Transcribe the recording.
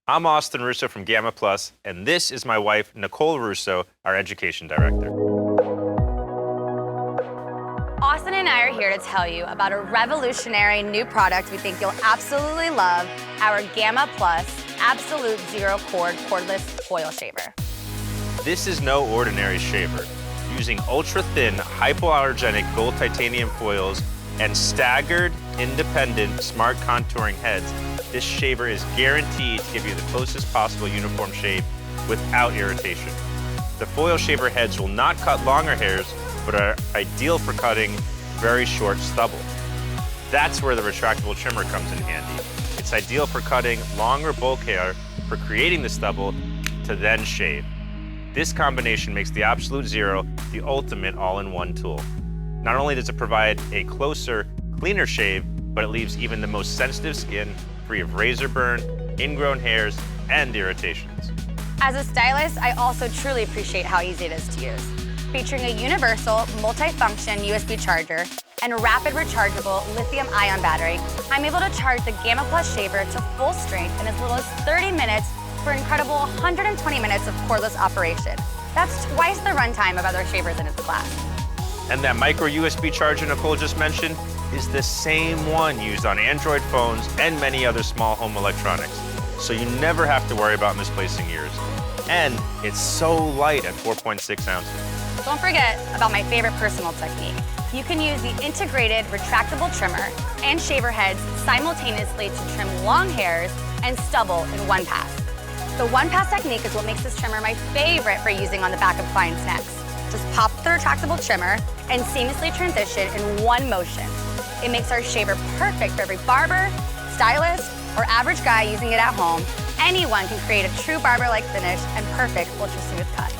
I'm Austin Russo from Gamma Plus, and this is my wife, Nicole Russo, our education director. Austin and I are here to tell you about a revolutionary new product we think you'll absolutely love, our Gamma Plus Absolute Zero Cord Cordless Foil Shaver. This is no ordinary shaver. Using ultra-thin, hypoallergenic gold titanium foils and staggered, independent, smart contouring heads, this shaver is guaranteed to give you the closest possible uniform shave without irritation. The foil shaver heads will not cut longer hairs, but are ideal for cutting very short stubble. That's where the retractable trimmer comes in handy. It's ideal for cutting longer bulk hair, for creating the stubble, to then shave. This combination makes the Absolute Zero the ultimate all-in-one tool. Not only does it provide a closer, cleaner shave, but it leaves even the most sensitive skin free of razor burn, ingrown hairs, and irritations. As a stylist, I also truly appreciate how easy it is to use. Featuring a universal, multi-function USB charger and a rapid rechargeable lithium-ion battery, I'm able to charge the Gamma Plus shaver to full strength in as little as 30 minutes for an incredible 120 minutes of cordless operation. That's twice the runtime of other shavers in its class. And that micro USB charger Nicole just mentioned is the same one used on Android phones and many other small home electronics. So you never have to worry about misplacing yours. And it's so light at 4.6 ounces. Don't forget about my favorite personal technique. You can use the integrated retractable trimmer and shaver heads simultaneously to trim long hairs and stubble in one pass. The one pass technique is what makes this trimmer my favorite for using on the back of clients' necks. Just pop the retractable trimmer and seamlessly transition in one motion. It makes our shaver perfect for every barber, stylist, or average guy using it at home. Anyone can create a true barber-like finish and perfect ultra-smooth cut.